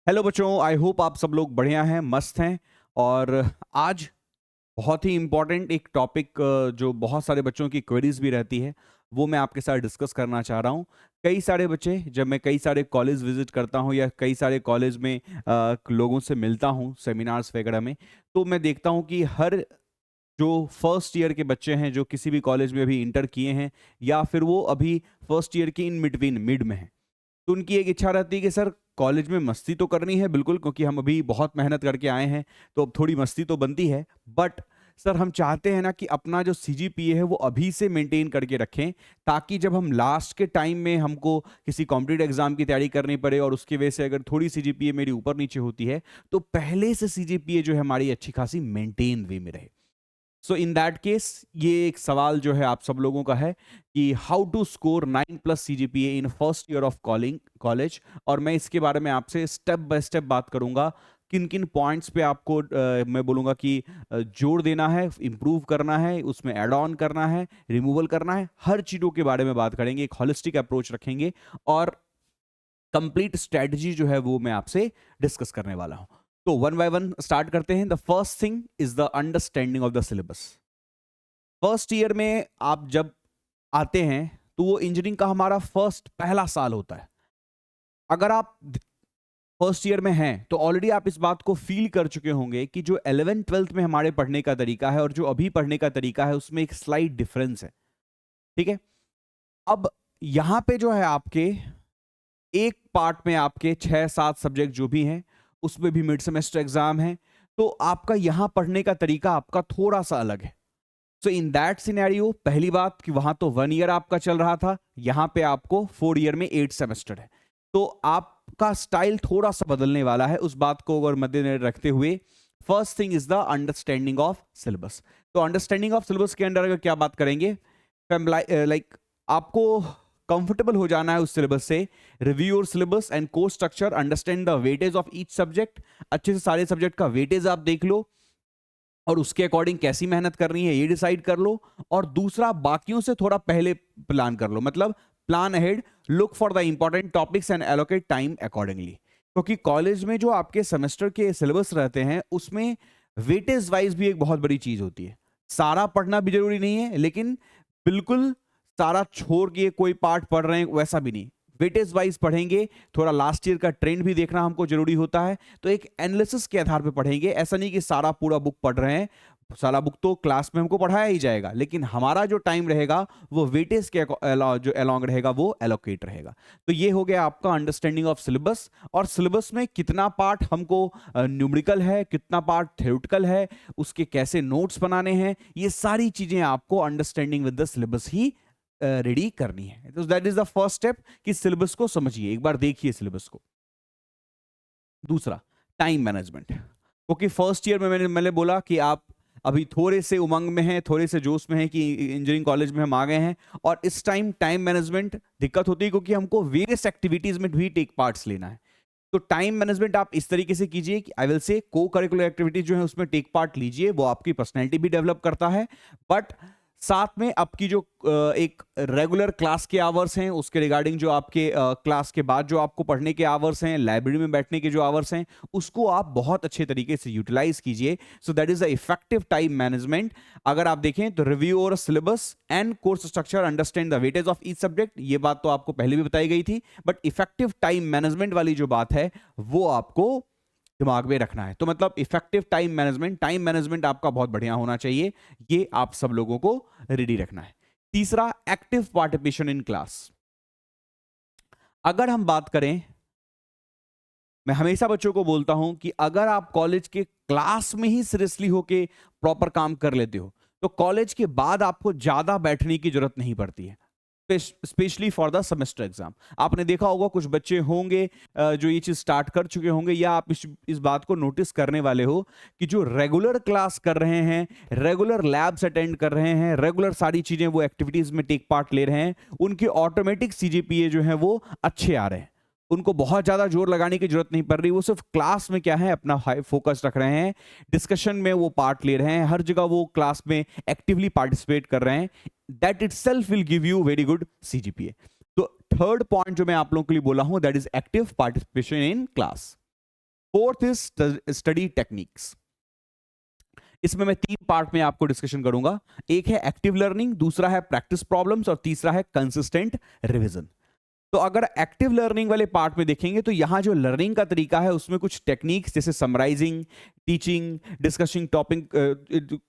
Hello बच्चों, I hope आप सब लोग बढ़िया हैं, मस्त हैं। और आज बहुत ही इम्पोर्टेंट एक टॉपिक जो बहुत सारे बच्चों की क्वेरीज भी रहती है, वो मैं आपके साथ डिस्कस करना चाह रहा हूँ। कई सारे बच्चे, जब मैं कई सारे कॉलेज विजिट करता हूँ या कई सारे कॉलेज में लोगों से मिलता हूँ सेमिनार्स वगैरह में, तो मैं देखता हूँ कि हर जो फर्स्ट ईयर के बच्चे हैं जो किसी भी कॉलेज में अभी इंटर किए हैं या फिर वो अभी फर्स्ट ईयर के इन बिटवीन मिड में हैं, तो उनकी एक इच्छा रहती है कि सर कॉलेज में मस्ती तो करनी है बिल्कुल, क्योंकि हम अभी बहुत मेहनत करके आए हैं, तो अब थोड़ी मस्ती तो बनती है। बट सर हम चाहते हैं ना कि अपना जो सीजीपीए है वो अभी से मेंटेन करके रखें, ताकि जब हम लास्ट के टाइम में हमको किसी कॉम्पिटिटिव एग्जाम की तैयारी करनी पड़े और उसकी वजह से अगर थोड़ी सीजीपीए मेरी ऊपर नीचे होती है, तो पहले से सीजीपीए जो है हमारी अच्छी खासी मेंटेन वे में रहे। सो इन दैट केस ये एक सवाल जो है आप सब लोगों का है कि how to score 9+ CGPA in first year of college. और मैं इसके बारे में आपसे स्टेप बाय स्टेप बात करूंगा, किन किन पॉइंट्स पे आपको मैं बोलूंगा कि जोर देना है, इंप्रूव करना है, उसमें ऐड ऑन करना है, रिमूवल करना है, हर चीज़ों के बारे में बात करेंगे, एक होलिस्टिक अप्रोच रखेंगे और कंप्लीट स्ट्रेटजी जो है वो मैं आपसे डिस्कस करने वाला हूं। तो वन बाय वन स्टार्ट करते हैं। The first thing is the understanding of the syllabus. First year में आप जब आते हैं तो वो इंजीनियरिंग का हमारा पहला साल होता है। अगर आप फर्स्ट ईयर में हैं तो ऑलरेडी आप इस बात को फील कर चुके होंगे कि जो 11th 12th में हमारे पढ़ने का तरीका है और जो अभी पढ़ने का तरीका है उसमें एक स्लाइट डिफरेंस है। ठीक है। अब यहां पे जो है आपके एक पार्ट में आपके 6-7 सब्जेक्ट जो भी हैं उसमें भी मिड सेमेस्टर एग्जाम है, तो आपका यहां पढ़ने का तरीका आपका थोड़ा सा अलग है। सो इन दैट सिनेरियो, पहली बात कि वहां तो 1 ईयर आपका चल रहा था, यहां पे आपको 4 ईयर में 8 सेमेस्टर है, तो आपका स्टाइल थोड़ा सा बदलने वाला है। उस बात को अगर मद्देनजर रखते हुए first thing is the understanding of syllabus. तो अंडरस्टैंडिंग ऑफ सिलेबस के अंदर अगर क्या बात करेंगे, लाइक आपको कंफर्टेबल हो जाना है उस सिलेबस से। Review your syllabus and course structure, understand the weightage of each subject. अच्छे से सारे सब्जेक्ट का वेटेज आप देख लो और उसके अकॉर्डिंग कैसी मेहनत करनी है ये डिसाइड कर लो। और दूसरा, बाकियों से थोड़ा पहले प्लान कर लो, मतलब plan ahead, look for the important topics and allocate time accordingly. क्योंकि कॉलेज में जो आपके सेमेस्टर के सिलेबस रहते हैं उसमें वेटेज वाइज भी एक बहुत बड़ी चीज होती है। सारा पढ़ना भी जरूरी नहीं है, लेकिन बिल्कुल सारा छोड़ के कोई पार्ट पढ़ रहे हैं वैसा भी नहीं, वेटेज वाइज पढ़ेंगे। थोड़ा लास्ट ईयर का ट्रेंड भी देखना हमको जरूरी होता है, तो एक एनालिसिस के आधार पे पढ़ेंगे। ऐसा नहीं कि सारा पूरा बुक पढ़ रहे हैं, सारा बुक तो क्लास में हमको पढ़ाया ही जाएगा, लेकिन हमारा जो टाइम रहेगा वो वेटेज के जो अलोंग रहेगा वो एलोकेट रहेगा। तो ये हो गया आपका अंडरस्टैंडिंग ऑफ सिलेबस। और सिलेबस में कितना पार्ट हमको न्यूमेरिकल है, कितना पार्ट थ्योरेटिकल है, उसके कैसे नोट्स बनाने हैं, ये सारी चीजें आपको understanding with the syllabus he ready करनी है। तो that is the first step कि सिलेबस को समझिए, एक बार देखिए सिलेबस को। दूसरा, टाइम मैनेजमेंट। क्योंकि फर्स्ट ईयर में मैंने बोला कि आप अभी थोड़े से उमंग में हैं, थोड़े से जोश में हैं कि इंजीनियरिंग कॉलेज में हम आ गए हैं, और इस टाइम मैनेजमेंट दिक्कत होती है क्योंकि हमको वेरियस एक्टिविटीज में भी टेक पार्ट्स लेना है। तो टाइम मैनेजमेंट आप इस तरीके से कीजिए कि आई विल से को करिकुलर एक्टिविटीज जो है उसमें टेक पार्ट लीजिए, वो आपकी पर्सनैलिटी भी डेवलप करता है। बट साथ में आपकी जो एक रेगुलर क्लास के आवर्स हैं उसके रिगार्डिंग, जो आपके क्लास के बाद जो आपको पढ़ने के आवर्स हैं, लाइब्रेरी में बैठने के जो आवर्स हैं, उसको आप बहुत अच्छे तरीके से यूटिलाइज कीजिए। So that is the effective time management. अगर आप देखें तो रिव्यू और syllabus and course structure, understand the weightage of each subject, ये बात तो आपको पहले भी बताई गई थी, बट इफेक्टिव टाइम मैनेजमेंट वाली जो बात है वो आपको दिमाग में रखना है। तो मतलब इफेक्टिव टाइम मैनेजमेंट आपका बहुत बढ़िया होना चाहिए, ये आप सब लोगों को रेडी रखना है। तीसरा, एक्टिव पार्टिसिपेशन इन क्लास। अगर हम बात करें, मैं हमेशा बच्चों को बोलता हूं कि अगर आप कॉलेज के क्लास में ही सीरियसली होके प्रॉपर काम कर लेते हो तो कॉलेज के बाद आपको ज्यादा बैठने की जरूरत नहीं पड़ती है, specially for the semester exam. आपने देखा होगा कुछ बच्चे होंगे जो ये चीज स्टार्ट कर चुके होंगे, या आप इस बात को नोटिस करने वाले हो कि जो रेगुलर क्लास कर रहे हैं, रेगुलर लैब्स अटेंड कर रहे हैं, रेगुलर सारी चीजें वो एक्टिविटीज में टेक पार्ट ले रहे हैं, उनके ऑटोमेटिक सीजीपीए जो है वो अच्छे आ रहे हैं। उनको बहुत ज्यादा जोर लगाने की जरूरत नहीं पड़ रही, वो सिर्फ क्लास में क्या है अपना हाई फोकस रख रहे हैं, डिस्कशन में वो पार्ट ले रहे हैं, हर जगह वो क्लास में एक्टिवली पार्टिसिपेट कर रहे हैं। That itself will give you very good CGPA. तो थर्ड पॉइंट जो मैं आप लोगों के लिए बोला हूं, that is active participation in class. Fourth is study techniques. इसमें मैं 3 पार्ट में आपको डिस्कशन करूंगा। एक है एक्टिव लर्निंग, दूसरा है प्रैक्टिस प्रॉब्लम्स और तीसरा है कंसिस्टेंट रिवीजन। तो अगर एक्टिव लर्निंग वाले पार्ट में देखेंगे तो यहां जो लर्निंग का तरीका है उसमें कुछ टेक्निक्स जैसे समराइजिंग, टीचिंग, डिस्कसिंग टॉपिक,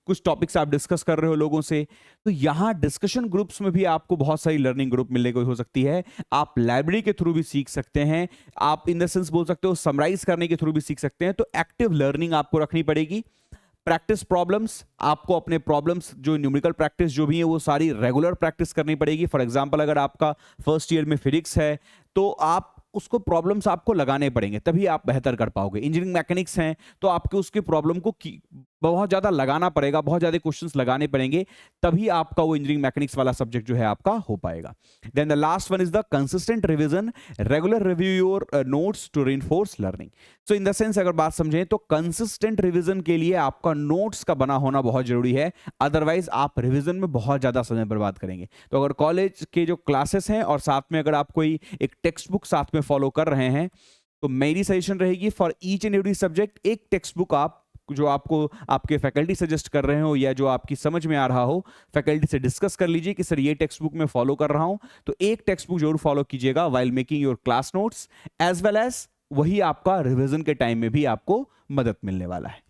कुछ टॉपिक्स आप डिस्कस कर रहे हो लोगों से, तो यहां डिस्कशन ग्रुप्स में भी आपको बहुत सारी लर्निंग ग्रुप मिलने को हो सकती है। आप लाइब्रेरी के थ्रू भी सीख सकते हैं, आप इन द सेंस बोल सकते हो समराइज करने के थ्रू भी सीख सकते हैं। तो एक्टिव लर्निंग आपको रखनी पड़ेगी। प्रैक्टिस प्रॉब्लम्स, आपको अपने प्रॉब्लम्स जो न्यूमेरिकल प्रैक्टिस जो भी है वो सारी रेगुलर प्रैक्टिस करनी पड़ेगी। फॉर एग्जांपल अगर आपका फर्स्ट ईयर में फिजिक्स है तो आप उसको प्रॉब्लम्स आपको लगाने पड़ेंगे तभी आप बेहतर कर पाओगे। इंजीनियरिंग मैकेनिक्स हैं तो आपके उसके प्रॉब्लम को बहुत ज्यादा लगाना पड़ेगा, बहुत ज्यादा क्वेश्चंस लगाने पड़ेंगे, तभी आपका वो इंजीनियरिंग मैकेनिक्स वाला सब्जेक्ट जो है आपका हो पाएगा। Then the last one is the consistent revision, regular review your notes to reinforce learning. So in the sense अगर बात समझें तो कंसिस्टेंट रिवीजन के लिए आपका नोट्स का बना होना बहुत जरूरी है, अदरवाइज आप रिवीजन में बहुत ज्यादा समय बर्बाद करेंगे। तो अगर कॉलेज के जो क्लासेस हैं और साथ में अगर आप कोई एक टेक्स्ट बुक साथ में फॉलो कर रहे हैं तो मेरी सजेशन रहेगी for each and every subject एक टेक्स्ट बुक आप जो आपको आपके फैकल्टी सजेस्ट कर रहे हो या जो आपकी समझ में आ रहा हो, फैकल्टी से डिस्कस कर लीजिए कि सर ये टेक्स्ट बुक मैं फॉलो कर रहा हूं, तो एक टेक्स्ट बुक जरूर फॉलो कीजिएगा while making your class notes as well as वही आपका रिवीजन के टाइम में भी आपको मदद मिलने वाला है।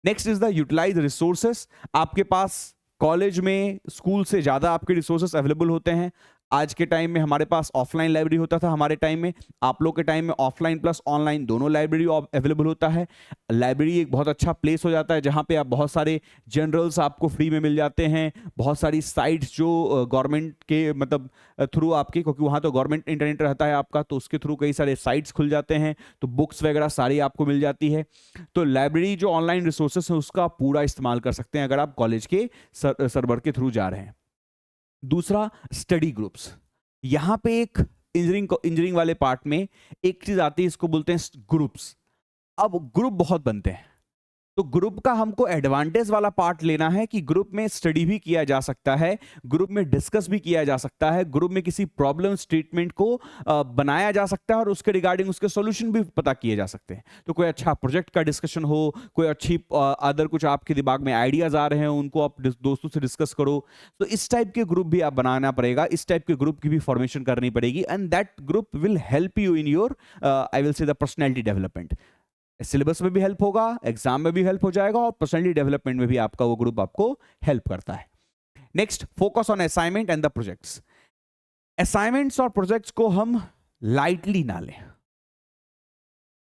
Next is the utilize resources. आपके पास कॉलेज में स्कूल से ज्यादा आपके रिसोर्सेस अवेलेबल होते हैं। आज के टाइम में हमारे पास ऑफलाइन लाइब्रेरी होता था, हमारे टाइम में, आप लोग के टाइम में ऑफलाइन प्लस ऑनलाइन दोनों लाइब्रेरी अवेलेबल होता है। लाइब्रेरी एक बहुत अच्छा प्लेस हो जाता है जहां पे आप बहुत सारे जनरल्स आपको फ्री में मिल जाते हैं, बहुत सारी साइट्स जो गवर्नमेंट के मतलब थ्रू आपके, क्योंकि वहां तो गवर्नमेंट इंटरनेट रहता है आपका, तो उसके थ्रू कई सारे साइट्स खुल जाते हैं, तो बुक्स वगैरह सारी आपको मिल जाती है। तो लाइब्रेरी जो ऑनलाइन रिसोर्सेस है उसका पूरा इस्तेमाल कर सकते हैं अगर आप कॉलेज के सर्वर के थ्रू जा रहे हैं। दूसरा स्टडी ग्रुप्स। यहां पे एक इंजीनियरिंग वाले पार्ट में एक चीज आती है, इसको बोलते हैं ग्रुप्स। अब ग्रुप बहुत बनते हैं, तो ग्रुप का हमको एडवांटेज वाला पार्ट लेना है कि ग्रुप में स्टडी भी किया जा सकता है, ग्रुप में डिस्कस भी किया जा सकता है, ग्रुप में किसी प्रॉब्लम स्टेटमेंट को बनाया जा सकता है और उसके रिगार्डिंग उसके सॉल्यूशन भी पता किए जा सकते हैं। तो कोई अच्छा प्रोजेक्ट का डिस्कशन हो, कोई अच्छी अदर कुछ आपके दिमाग में आइडियाज आ रहे हैं उनको आप दोस्तों से डिस्कस करो, तो इस टाइप के ग्रुप भी आप बनाना पड़ेगा, इस टाइप के ग्रुप की भी फॉर्मेशन करनी पड़ेगी and that group will help you in your I will say the personality development. Syllabus में भी हेल्प होगा, एग्जाम में भी हेल्प हो जाएगा और पर्सनैलिटी डेवलपमेंट में भी आपका वो ग्रुप आपको हेल्प करता है। Next, focus on assignment and the projects. Assignments और प्रोजेक्ट्स को हम लाइटली ना लें।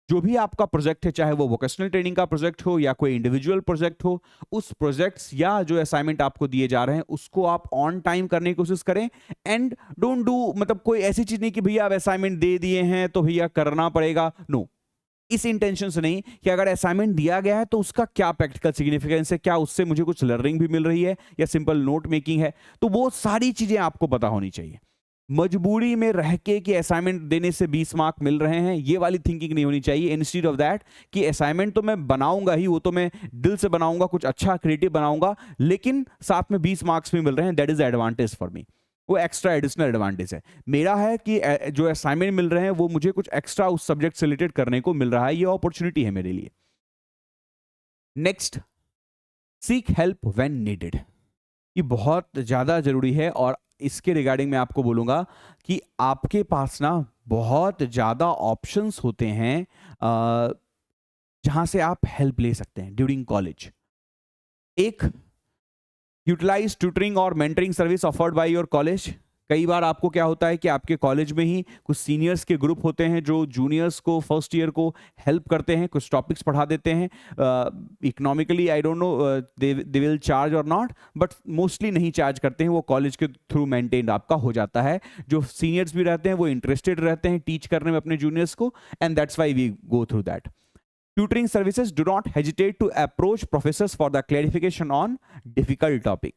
जो भी आपका प्रोजेक्ट है, चाहे वो वोकेशनल ट्रेनिंग का प्रोजेक्ट हो या कोई इंडिविजुअल प्रोजेक्ट हो, उस प्रोजेक्ट्स या जो असाइनमेंट आपको दिए जा रहे हैं उसको आप ऑन टाइम करने की कोशिश करें एंड डोंट डू, मतलब कोई ऐसी चीज नहीं कि भैया आप असाइनमेंट दे दिए हैं तो भैया करना पड़ेगा, नो। इस इंटेंशन से नहीं कि अगर असाइनमेंट दिया गया है तो उसका क्या प्रैक्टिकल सिग्निफिकेंस है, क्या उससे मुझे कुछ लर्निंग भी मिल रही है या सिंपल नोट मेकिंग है, तो वो सारी चीजें आपको पता होनी चाहिए। मजबूरी में रह के कि असाइनमेंट देने से 20 मार्क मिल रहे हैं, ये वाली थिंकिंग नहीं होनी चाहिए। इंस्टीड ऑफ दैट कि असाइनमेंट तो मैं बनाऊंगा ही, वो तो मैं दिल से बनाऊंगा, कुछ अच्छा क्रिएटिव बनाऊंगा, लेकिन साथ में 20 मार्क्स भी मिल रहे हैं, that is advantage for me. वो एक्स्ट्रा एडिशनल एडवांटेज है मेरा, है कि जो असाइनमेंट मिल रहे हैं वो मुझे कुछ एक्स्ट्रा उस सब्जेक्ट से रिलेटेड करने को मिल रहा है, ये अपॉर्चुनिटी है मेरे लिए। Next, seek help when needed. ये बहुत ज्यादा जरूरी है और इसके रिगार्डिंग मैं आपको बोलूंगा कि आपके पास ना बहुत ज्यादा ऑप्शंस होते हैं जहां से आप हेल्प ले सकते हैं ड्यूरिंग कॉलेज। एक, यूटिलाइज ट्यूटरिंग और mentoring service offered by your college. कई बार आपको क्या होता है कि आपके कॉलेज में ही कुछ सीनियर्स के ग्रुप होते हैं जो जूनियर्स को फर्स्ट ईयर को हेल्प करते हैं, कुछ टॉपिक्स पढ़ा देते हैं। Economically I don't know they will charge और नॉट, बट मोस्टली नहीं चार्ज करते हैं, वो कॉलेज के थ्रू मेंटेन्ड आपका हो जाता है। जो सीनियर्स भी रहते हैं वो इंटरेस्टेड रहते हैं टीच करने में अपने जूनियर्स को, and that's why we go through that. Tutoring services, do not hesitate to approach professors for the clarification on difficult topic.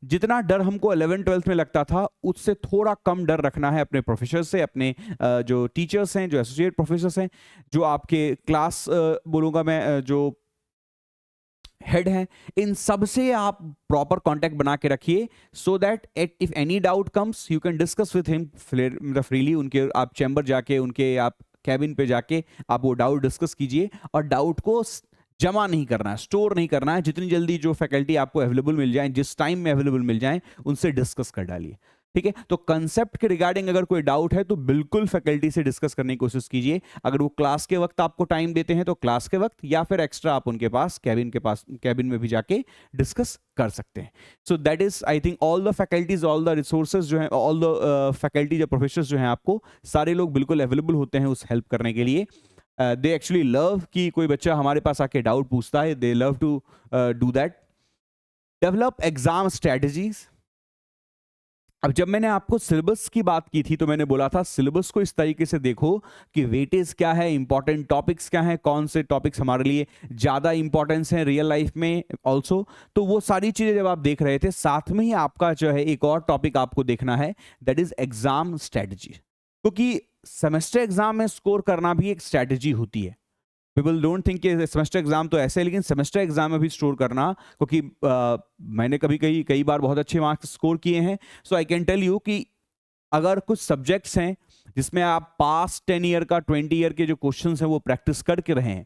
जितना डर हमको 11th-12th में लगता था उससे थोड़ा कम डर रखना है अपने प्रोफेसर से, अपने जो टीचर्स हैं, जो एसोसिएट प्रोफेसर्स हैं, जो आपके क्लास बोलूँगा मैं जो हेड हैं, इन सब से आप प्रॉपर कांटेक्ट बना के रखिए so that if any doubt comes you can discuss with him freely. उनके आप चैम्बर जाके उनके आप कैबिन पे जाके आप वो डाउट डिस्कस कीजिए, और डाउट को जमा नहीं करना है, स्टोर नहीं करना है, जितनी जल्दी जो फैकल्टी आपको अवेलेबल मिल जाए, जिस टाइम में अवेलेबल मिल जाए, उनसे डिस्कस कर डालिए। ठीक है, तो कंसेप्ट के रिगार्डिंग अगर कोई डाउट है तो बिल्कुल फैकल्टी से डिस्कस करने की कोशिश कीजिए। अगर वो क्लास के वक्त आपको टाइम देते हैं तो क्लास के वक्त, या फिर एक्स्ट्रा आप उनके पास कैबिन में भी जाके डिस्कस कर सकते हैं। So that is I think all the faculties, all the resources जो है, ऑल द फैकल्टीज या प्रोफेसर्स जो हैं, आपको सारे लोग बिल्कुल अवेलेबल होते हैं उस हेल्प करने के लिए। दे एक्चुअली लव कि कोई बच्चा हमारे पास आके डाउट पूछता है, they love to do that. Develop exam strategies. अब जब मैंने आपको सिलेबस की बात की थी तो मैंने बोला था सिलेबस को इस तरीके से देखो कि वेटेज क्या है, इंपॉर्टेंट टॉपिक्स क्या हैं, कौन से टॉपिक्स हमारे लिए ज़्यादा इंपॉर्टेंस हैं रियल लाइफ में ऑल्सो। तो वो सारी चीज़ें जब आप देख रहे थे, साथ में ही आपका जो है एक और टॉपिक आपको देखना है, दैट इज एग्जाम स्ट्रेटजी। क्योंकि सेमेस्टर एग्जाम में स्कोर करना भी एक स्ट्रेटजी होती है। पीपल डोंट थिंक कि सेमेस्टर एग्जाम तो ऐसे है, लेकिन सेमेस्टर एग्जाम में भी स्कोर करना, क्योंकि मैंने कई बार बहुत अच्छे मार्क्स स्कोर किए हैं। So I can tell you कि अगर कुछ सब्जेक्ट्स हैं जिसमें आप पास्ट 10 ईयर का 20 ईयर के जो क्वेश्चंस हैं वो प्रैक्टिस करके रहे हैं,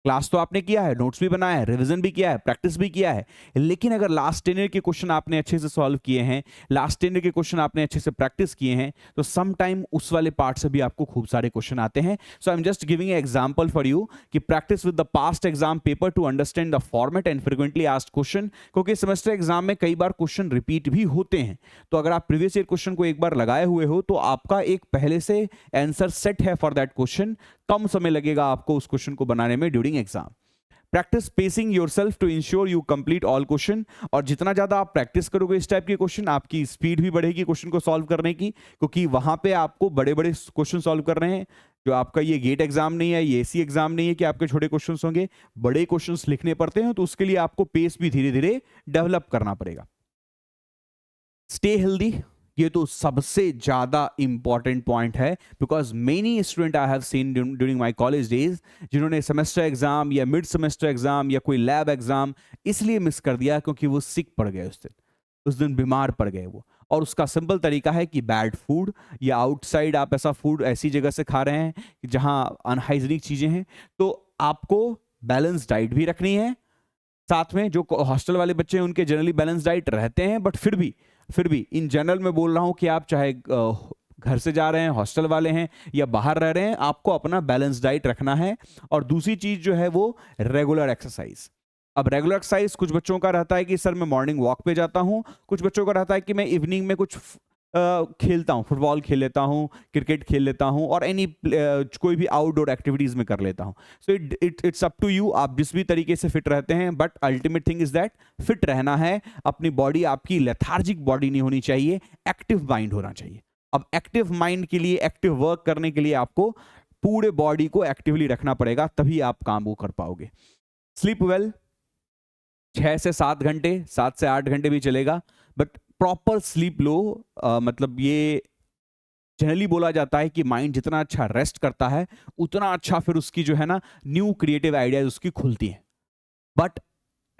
क्लास तो आपने किया है, नोट्स भी बनाया है, रिवीजन भी किया है, प्रैक्टिस भी किया है, लेकिन अगर लास्ट 10 ईयर के क्वेश्चन आपने अच्छे से सॉल्व किए हैं, लास्ट 10 ईयर के क्वेश्चन आपने अच्छे से प्रैक्टिस किए हैं, तो सम टाइम उस वाले पार्ट से भी आपको खूब सारे क्वेश्चन आते हैं। So I am just giving a example for you कि practice with the past exam paper to understand the format and frequently asked question, क्योंकि सेमेस्टर एग्जाम में कई बार क्वेश्चन रिपीट भी होते हैं। तो अगर आप प्रीवियस ईयर क्वेश्चन को एक बार लगाए हुए हो तो आपका एक पहले से आंसर सेट है फॉर दैट क्वेश्चन, कम समय लगेगा आपको उस क्वेश्चन को बनाने में during exam. Practice pacing yourself to ensure you complete all question, और जितना ज्यादा आप प्रैक्टिस करोगे इस टाइप के क्वेश्चन, आपकी स्पीड भी बढ़ेगी क्वेश्चन को सॉल्व करने की, क्योंकि वहां पे आपको बड़े बड़े क्वेश्चन सॉल्व कर रहे हैं। जो आपका ये गेट एग्जाम नहीं है, ये एसी एग्जाम नहीं है कि आपके छोटे क्वेश्चन होंगे, बड़े क्वेश्चन लिखने पड़ते हैं, तो उसके लिए आपको पेस भी धीरे धीरे डेवलप करना पड़ेगा। स्टे हेल्दी, ये तो सबसे ज्यादा इंपॉर्टेंट पॉइंट है, because many student I have seen during my college days जिन्होंने सेमेस्टर एग्जाम या मिड सेमेस्टर एग्जाम या कोई लैब एग्जाम इसलिए मिस कर दिया क्योंकि वो सिक पड़ गए, उस दिन बीमार पड़ गए वो। और उसका सिंपल तरीका है कि बैड फूड या आउटसाइड आप ऐसा फूड ऐसी जगह से खा रहे हैं जहां अनहाइजीनिक चीजें हैं। तो आपको बैलेंस डाइट भी रखनी है, साथ में जो हॉस्टल वाले बच्चे हैं उनके जनरली बैलेंस डाइट रहते हैं, बट फिर भी इन जनरल में बोल रहा हूं कि आप चाहे घर से जा रहे हैं, हॉस्टल वाले हैं या बाहर रह रहे हैं, आपको अपना बैलेंस डाइट रखना है। और दूसरी चीज जो है वो रेगुलर एक्सरसाइज। अब रेगुलर एक्सरसाइज कुछ बच्चों का रहता है कि सर मैं मॉर्निंग वॉक पे जाता हूं, कुछ बच्चों का रहता है कि मैं इवनिंग में कुछ खेलता हूं, फुटबॉल खेल लेता हूं, क्रिकेट खेल लेता हूं, और कोई भी आउटडोर एक्टिविटीज में कर लेता हूं। So it's up to you, आप जिस भी तरीके से फिट रहते हैं, but ultimate thing is that fit रहना है। अपनी बॉडी आपकी लेथार्जिक बॉडी नहीं होनी चाहिए, एक्टिव माइंड होना चाहिए। अब एक्टिव माइंड के लिए, एक्टिव वर्क करने के लिए आपको पूरे बॉडी को एक्टिवली रखना पड़ेगा, तभी आप काम वो कर पाओगे। स्लीप वेल, 6 से 7 घंटे, 7 से 8 घंटे भी चलेगा, बट प्रॉपर स्लीप लो। मतलब ये जनरली बोला जाता है कि माइंड जितना अच्छा रेस्ट करता है उतना अच्छा फिर उसकी जो है ना न्यू क्रिएटिव आइडियाज उसकी खुलती हैं, बट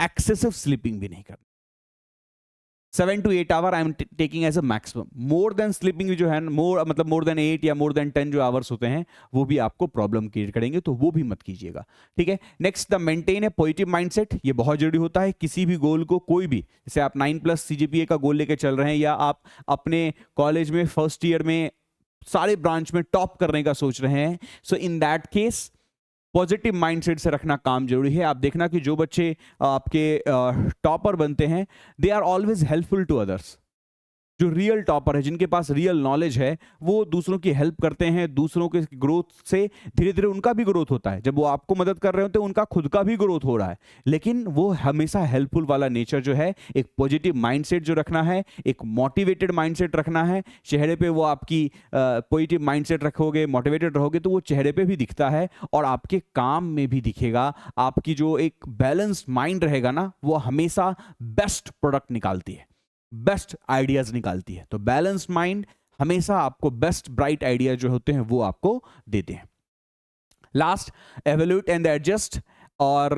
एक्सेसिव स्लीपिंग भी नहीं करना। 7 to 8 hour I am taking as a maximum. More than sleeping जो है, मोर देन 8 या मोर देन 10 जो आवर्स होते हैं वो भी आपको प्रॉब्लम क्रिएट करेंगे, तो वो भी मत कीजिएगा। ठीक है, next the maintain A positive mindset. ये बहुत जरूरी होता है किसी भी गोल को, कोई भी, जैसे आप 9+ CGPA का गोल लेके चल रहे हैं, या आप अपने कॉलेज में फर्स्ट ईयर में सारे ब्रांच में टॉप करने का सोच रहे हैं, so in that case positive mindset से रखना काम जरूरी है। आप देखना कि जो बच्चे आपके टॉपर बनते हैं, they are always helpful to others. जो रियल टॉपर है, जिनके पास रियल नॉलेज है, वो दूसरों की हेल्प करते हैं, दूसरों के ग्रोथ से धीरे धीरे उनका भी ग्रोथ होता है। जब वो आपको मदद कर रहे होते हैं उनका खुद का भी ग्रोथ हो रहा है, लेकिन वो हमेशा हेल्पफुल वाला नेचर जो है, एक पॉजिटिव माइंडसेट जो रखना है, एक मोटिवेटेड माइंडसेट रखना है। चेहरे पे वो आपकी पॉजिटिव माइंडसेट रखोगे, मोटिवेटेड रहोगे, तो वो चेहरे पे भी दिखता है और आपके काम में भी दिखेगा। आपकी जो एक बैलेंस्ड माइंड रहेगा ना, वो हमेशा बेस्ट प्रोडक्ट निकालती है, बेस्ट आइडियाज निकालती है। तो बैलेंस्ड माइंड हमेशा आपको बेस्ट ब्राइट आइडिया जो होते हैं वो आपको देते हैं। Last, evaluate and adjust. और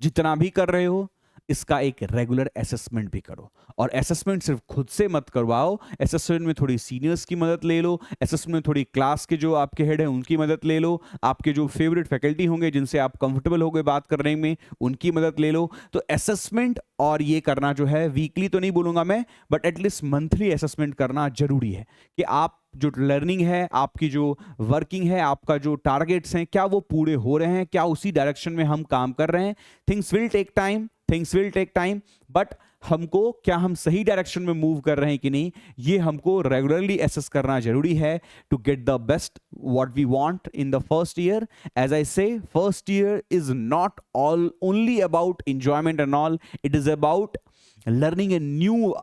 जितना भी कर रहे हो इसका एक रेगुलर असेसमेंट भी करो। और असेसमेंट सिर्फ खुद से मत करवाओ, असेसमेंट में थोड़ी सीनियर्स की मदद ले लो, असेसमेंट में थोड़ी क्लास के जो आपके हेड हैं उनकी मदद ले लो, आपके जो फेवरेट फैकल्टी होंगे जिनसे आप कंफर्टेबल होगे बात करने में उनकी मदद ले लो। तो असेसमेंट और ये करना जो है, वीकली तो नहीं बोलूंगा मैं, बट एटलीस्ट मंथली असेसमेंट करना जरूरी है कि आप जो लर्निंग है, आपकी जो वर्किंग है, आपका जो टारगेट्स हैं, क्या वो पूरे हो रहे हैं, क्या उसी डायरेक्शन में हम काम कर रहे हैं। Things will take time, but हमको क्या हम सही डायरेक्शन में मूव कर रहे हैं कि नहीं, ये हमको रेगुलरली एसेस करना जरूरी है to get the best what we want in the first year. As I say, first year is not all only about enjoyment and all, it is about learning a new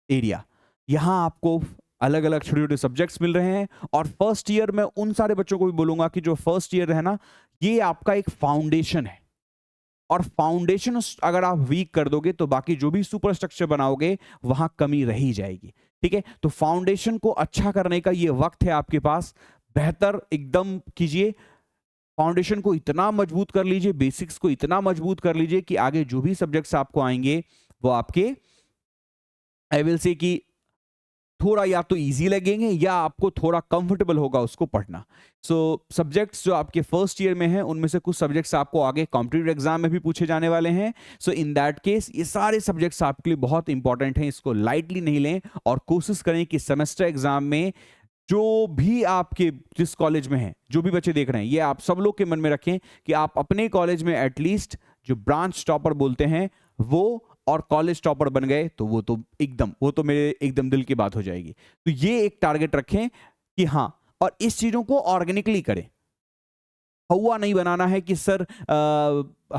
area. यहां आपको अलग अलग छोटे छोटे subjects मिल रहे हैं। और first year में उन सारे बच्चों को भी बोलूंगा कि जो फर्स्ट ईयर है ना, ये आपका एक फाउंडेशन है, और फाउंडेशन अगर आप वीक कर दोगे तो बाकी जो भी सुपर स्ट्रक्चर बनाओगे वहां कमी रही जाएगी। ठीक है, तो फाउंडेशन को अच्छा करने का ये वक्त है आपके पास, बेहतर एकदम कीजिए, फाउंडेशन को इतना मजबूत कर लीजिए, बेसिक्स को इतना मजबूत कर लीजिए कि आगे जो भी सब्जेक्ट्स आपको आएंगे वो आपके, आई विल से कि थोड़ा या तो इजी लगेंगे या आपको थोड़ा कंफर्टेबल होगा उसको पढ़ना। सो सब्जेक्ट्स जो आपके फर्स्ट ईयर में हैं उनमें से कुछ सब्जेक्ट्स आपको आगे कॉम्पिटिटिव एग्जाम में भी पूछे जाने वाले हैं। सो इन दैट केस ये सारे सब्जेक्ट्स आपके लिए बहुत इंपॉर्टेंट हैं, इसको लाइटली नहीं लें और कोशिश करें कि सेमेस्टर एग्जाम में जो भी आपके जिस कॉलेज में हैं, जो भी बच्चे देख रहे हैं, ये आप सब लोग के मन में रखें कि आप अपने कॉलेज में एटलीस्ट जो ब्रांच टॉपर बोलते हैं वो और कॉलेज टॉपर बन गए तो वो तो मेरे एकदम दिल की बात हो जाएगी। तो ये एक टारगेट रखें कि हाँ, और इस चीजों को ऑर्गेनिकली करें। हुआ नहीं बनाना है कि सर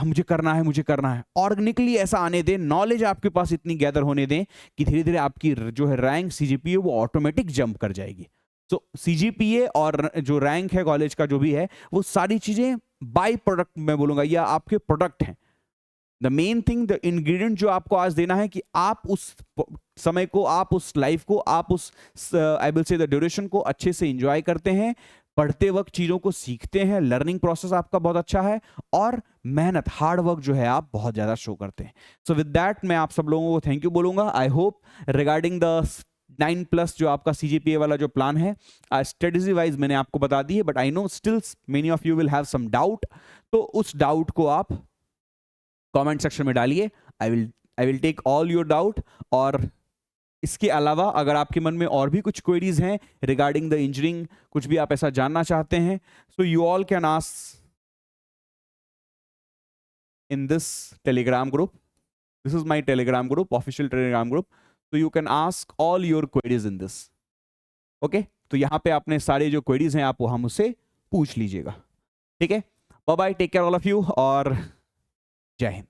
मुझे करना है। ऑर्गेनिकली ऐसा आने दें, नॉलेज आपके पास इतनी गैदर होने दें कि धीरे धीरे आपकी जो है रैंक सीजीपीए वो ऑटोमेटिक जंप कर जाएगी। तो सीजीपीए और जो रैंक है कॉलेज का जो भी है, वो सारी चीजें बाय प्रोडक्ट मैं बोलूंगा, या आपके प्रोडक्ट हैं। The main thing, the ingredient जो आपको आज देना है कि आप उस समय को, आप उस लाइफ को, आप उस I will say the duration को अच्छे से एंजॉय करते हैं, पढ़ते वक्त चीजों को सीखते हैं, लर्निंग प्रोसेस आपका बहुत अच्छा है, और मेहनत, हार्ड वर्क जो है आप बहुत ज्यादा शो करते हैं। सो विद दैट मैं आप सब लोगों को थैंक यू बोलूंगा। आई होप रिगार्डिंग द 9+ जो आपका सीजीपीए वाला जो प्लान है, स्ट्रेटेजी वाइज मैंने आपको बता दी है, but I know still many of you will have some doubt. तो उस डाउट को आप कमेंट सेक्शन में डालिए। I will take all your doubt. और इसके अलावा अगर आपके मन में और भी कुछ क्वेरीज हैं रिगार्डिंग द इंजीनियरिंग, कुछ भी आप ऐसा जानना चाहते हैं, so you all can ask in this Telegram group. This is my Telegram group, official Telegram group, so you can ask all your queries in this. Okay, तो यहां पे आपने सारे जो क्वेरीज हैं आप वो मुझसे पूछ लीजिएगा। ठीक है, bye bye, take care all of you, और जय हिंद।